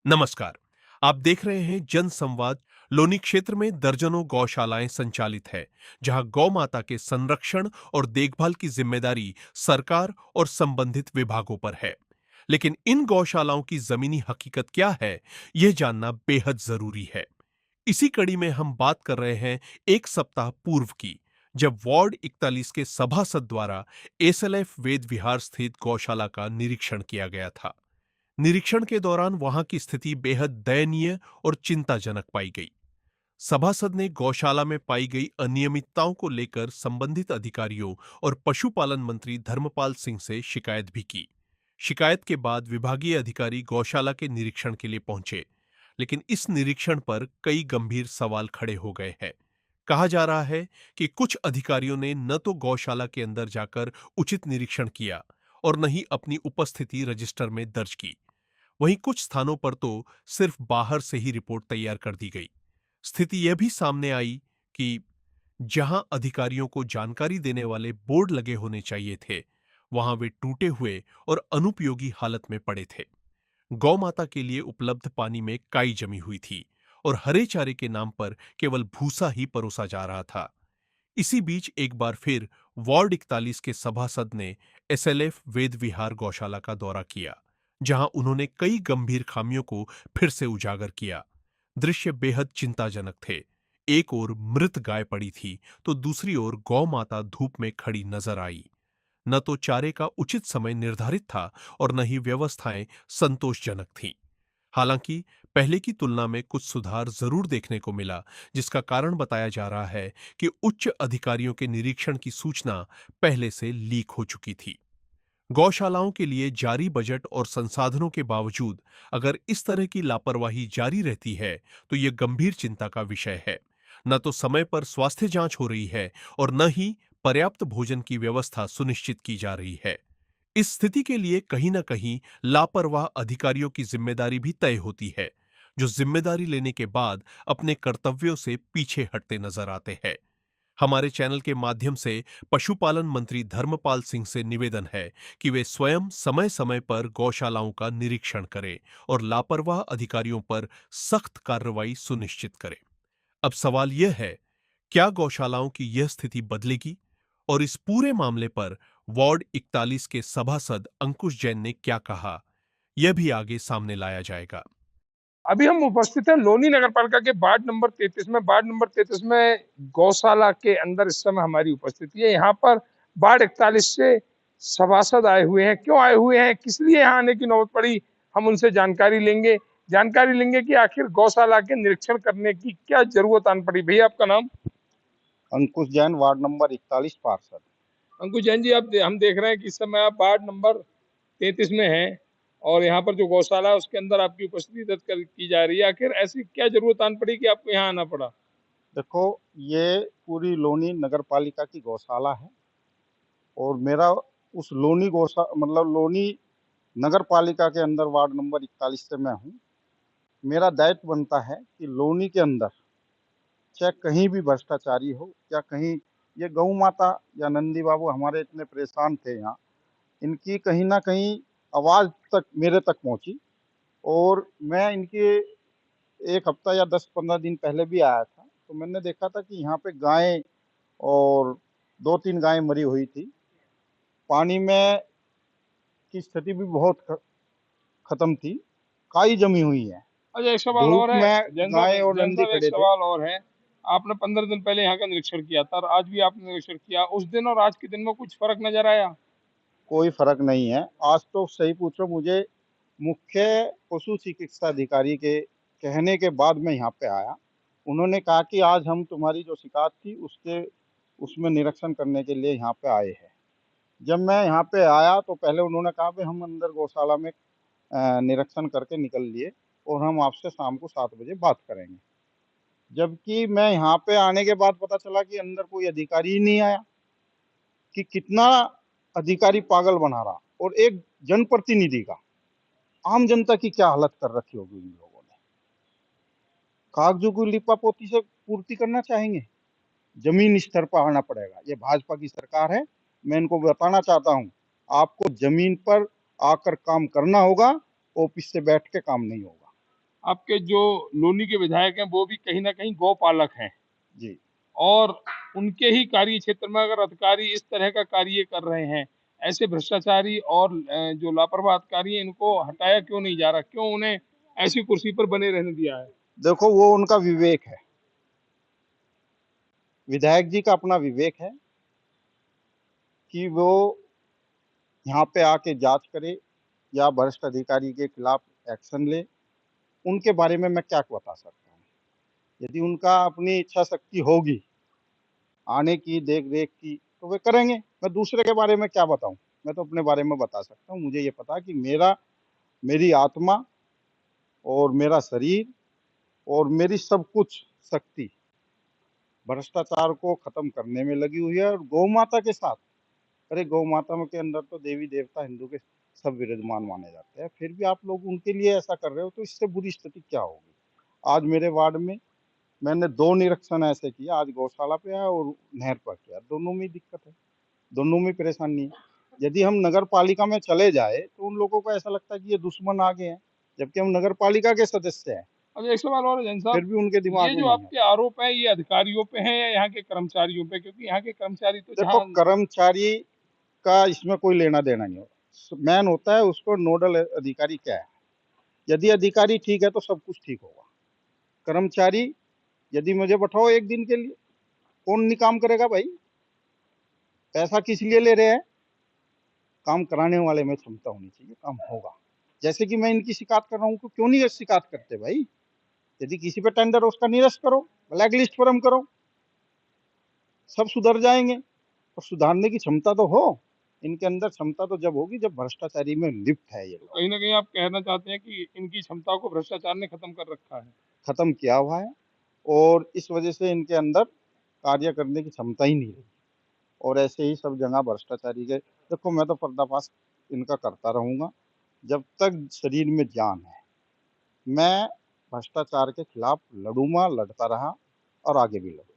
नमस्कार। आप देख रहे हैं जन संवाद। लोनी क्षेत्र में दर्जनों गौशालाएं संचालित है, जहां गौ माता के संरक्षण और देखभाल की जिम्मेदारी सरकार और संबंधित विभागों पर है। लेकिन इन गौशालाओं की जमीनी हकीकत क्या है, यह जानना बेहद जरूरी है। इसी कड़ी में हम बात कर रहे हैं एक सप्ताह पूर्व की, जब वार्ड 41 के सभासद द्वारा एसएलएफ वेद विहार स्थित गौशाला का निरीक्षण किया गया था। निरीक्षण के दौरान वहां की स्थिति बेहद दयनीय और चिंताजनक पाई गई। सभासद ने गौशाला में पाई गई अनियमितताओं को लेकर संबंधित अधिकारियों और पशुपालन मंत्री धर्मपाल सिंह से शिकायत भी की। शिकायत के बाद विभागीय अधिकारी गौशाला के निरीक्षण के लिए पहुंचे, लेकिन इस निरीक्षण पर कई गंभीर सवाल खड़े हो गए हैं। कहा जा रहा है कि कुछ अधिकारियों ने न तो गौशाला के अंदर जाकर उचित निरीक्षण किया और न ही अपनी उपस्थिति रजिस्टर में दर्ज की। वहीं कुछ स्थानों पर तो सिर्फ बाहर से ही रिपोर्ट तैयार कर दी गई। स्थिति यह भी सामने आई कि जहां अधिकारियों को जानकारी देने वाले बोर्ड लगे होने चाहिए थे, वहां वे टूटे हुए और अनुपयोगी हालत में पड़े थे। गौ माता के लिए उपलब्ध पानी में काई जमी हुई थी और हरे चारे के नाम पर केवल भूसा ही परोसा जा रहा था। इसी बीच एक बार फिर वार्ड 41 के सभासद ने एसएलएफ वेद विहार गौशाला का दौरा किया, जहां उन्होंने कई गंभीर खामियों को फिर से उजागर किया। दृश्य बेहद चिंताजनक थे। एक ओर मृत गाय पड़ी थी, तो दूसरी ओर गौ माता धूप में खड़ी नजर आई। न तो चारे का उचित समय निर्धारित था और न ही व्यवस्थाएं संतोषजनक थीं। हालांकि पहले की तुलना में कुछ सुधार जरूर देखने को मिला, जिसका कारण बताया जा रहा है कि उच्च अधिकारियों के निरीक्षण की सूचना पहले से लीक हो चुकी थी। गौशालाओं के लिए जारी बजट और संसाधनों के बावजूद अगर इस तरह की लापरवाही जारी रहती है, तो यह गंभीर चिंता का विषय है। न तो समय पर स्वास्थ्य जांच हो रही है और न ही पर्याप्त भोजन की व्यवस्था सुनिश्चित की जा रही है। इस स्थिति के लिए कहीं न कहीं लापरवाह अधिकारियों की जिम्मेदारी भी तय होती है, जो जिम्मेदारी लेने के बाद अपने कर्तव्यों से पीछे हटते नजर आते हैं। हमारे चैनल के माध्यम से पशुपालन मंत्री धर्मपाल सिंह से निवेदन है कि वे स्वयं समय समय पर गौशालाओं का निरीक्षण करें और लापरवाह अधिकारियों पर सख्त कार्रवाई सुनिश्चित करें। अब सवाल यह है, क्या गौशालाओं की यह स्थिति बदलेगी? और इस पूरे मामले पर वार्ड 41 के सभासद अंकुश जैन ने क्या कहा, यह भी आगे सामने लाया जाएगा। अभी हम उपस्थित हैं लोनी नगर पालिका के वार्ड नंबर 33 में। वार्ड नंबर 33 में गौशाला के अंदर इस समय हमारी उपस्थिति है। यहाँ पर वार्ड 41 से सभासद आए हुए हैं। क्यों आए हुए हैं, किस लिए यहाँ आने की नौबत पड़ी, हम उनसे जानकारी लेंगे कि आखिर गौशाला के निरीक्षण करने की क्या जरूरत आन पड़ी। भैया, आपका नाम? अंकुश जैन, वार्ड नंबर 41 पार्षद। अंकुश जैन जी, हम देख रहे हैं कि इस समय आप वार्ड नंबर 33 में हैं और यहाँ पर जो गौशाला है उसके अंदर आपकी उपस्थिति दर्ज की जा रही है। आखिर ऐसी क्या जरूरत आन पड़ी कि आपको यहाँ आना पड़ा? देखो, ये पूरी लोनी नगर पालिका की गौशाला है और मेरा उस लोनी लोनी नगर पालिका के अंदर वार्ड नंबर 41 से मैं हूँ। मेरा दायित्व बनता है कि लोनी के अंदर चाहे कहीं भी भ्रष्टाचारी हो या कहीं ये गौ माता या नंदी बाबू हमारे इतने परेशान थे यहाँ, इनकी कहीं ना कहीं आवाज़ तक मेरे तक पहुँची और मैं इनके 1 हफ्ता या 10-15 दिन पहले भी आया था, तो मैंने देखा था कि यहाँ पे गायें और 2-3 गायें मरी हुई थी। पानी में की स्थिति भी बहुत खत्म थी, काई जमी हुई है। अच्छा, एक सवाल धूप और है में गाय और जैन नंदी साहब, एक खड़े थे। सवाल और है। आपने 15 दिन पहले यहाँ का निरीक्षण किया था और आज भी आपने निरीक्षण किया, उस दिन और आज के दिन में कुछ फर्क नजर आया? कोई फर्क नहीं है। आज तो सही पूछो, मुझे मुख्य पशु चिकित्सा अधिकारी के कहने के बाद मैं यहाँ पे आया। उन्होंने कहा कि आज हम तुम्हारी जो शिकायत थी उसमें निरीक्षण करने के लिए यहाँ पे आए हैं। जब मैं यहाँ पे आया तो पहले उन्होंने कहा कि हम अंदर गौशाला में निरीक्षण करके निकल लिए और हम आपसे शाम को 7 बजे बात करेंगे। जबकि मैं यहाँ पे आने के बाद पता चला कि अंदर कोई अधिकारी ही नहीं आया। कि कितना अधिकारी पागल बना रहा और एक जनप्रतिनिधि का आम जनता की क्या हालत कर रखी होगी इन लोगों ने। कागजों को लिपापोती से पूर्ति करना चाहेंगे, जमीन स्तर पर आना पड़ेगा। ये भाजपा की सरकार है। मैं इनको बताना चाहता हूँ, आपको जमीन पर आकर काम करना होगा ऑफिस से बैठ के काम नहीं होगा। आपके जो लोनी के विधायक हैं वो भी कहीं ना कहीं गौपालक हैं जी। और उनके ही कार्य क्षेत्र में अगर अधिकारी इस तरह का कार्य कर रहे हैं, ऐसे भ्रष्टाचारी और जो लापरवाह अधिकारी हैं, इनको हटाया क्यों नहीं जा रहा? क्यों उन्हें ऐसी कुर्सी पर बने रहने दिया है? देखो, वो उनका विवेक है, विधायक जी का अपना विवेक है कि वो यहाँ पे आके जांच करे या भ्रष्ट अधिकारी के खिलाफ एक्शन ले। उनके बारे में मैं क्या बता सकता हूँ? यदि उनका अपनी इच्छा शक्ति होगी आने की, देख रेख की, तो वे करेंगे। मैं दूसरे के बारे में क्या बताऊं? मैं तो अपने बारे में बता सकता हूँ। मुझे ये पता कि मेरी आत्मा और मेरा शरीर और मेरी सब कुछ शक्ति भ्रष्टाचार को खत्म करने में लगी हुई है और गौ माता के साथ। अरे, गौ माता के अंदर तो देवी देवता हिंदू के सब विराजमान माने जाते हैं, फिर भी आप लोग उनके लिए ऐसा कर रहे हो, तो इससे बुरी स्थिति क्या होगी? आज मेरे वार्ड में मैंने 2 निरीक्षण ऐसे किए, आज गौशाला पे है और नहर पर किया। दोनों में ही दिक्कत है, दोनों में परेशानी है। यदि हम नगर पालिका में चले जाए तो उन लोगों को ऐसा लगता है कि ये दुश्मन आ गए हैं, जबकि हम नगर पालिका के सदस्य हैं, अच्छा, एक सवाल और है जैन साहब, फिर भी उनके ये दिमाग में जो नहीं आपके आता। आरोप हैं ये अधिकारियों पे हैं या यहाँ के कर्मचारियों पे? क्योंकि यहाँ के कर्मचारी तो देखो, जहाँ कर्मचारी का इसमें कोई लेना देना नहीं होता। मेन होता है उसको नोडल अधिकारी क्या है। यदि अधिकारी ठीक है तो सब कुछ ठीक होगा। कर्मचारी, यदि मुझे बैठाओ एक दिन के लिए, कौन नहीं काम करेगा भाई? पैसा किस लिए ले रहे हैं? काम कराने वाले में क्षमता होनी चाहिए, काम होगा। जैसे कि मैं इनकी शिकायत कर रहा हूँ, तो क्यों नहीं शिकायत करते भाई? यदि किसी पे टेंडर है उसका निरस्त करो, ब्लैक लिस्ट पर हम करो, सब सुधर जाएंगे। और सुधारने की क्षमता तो हो इनके अंदर। क्षमता तो जब होगी जब भ्रष्टाचारी में लिप्त है ये तो लोग। कहीं ना कहीं आप कहना चाहते हैं कि इनकी क्षमता को भ्रष्टाचार ने खत्म कर रखा है। खत्म किया हुआ है और इस वजह से इनके अंदर कार्य करने की क्षमता ही नहीं रही। और ऐसे ही सब जगह भ्रष्टाचारी के, देखो मैं तो पर्दाफाश इनका करता रहूंगा जब तक शरीर में जान है। मैं भ्रष्टाचार के खिलाफ लड़ूंगा, लड़ता रहा और आगे भी लड़ूंगा।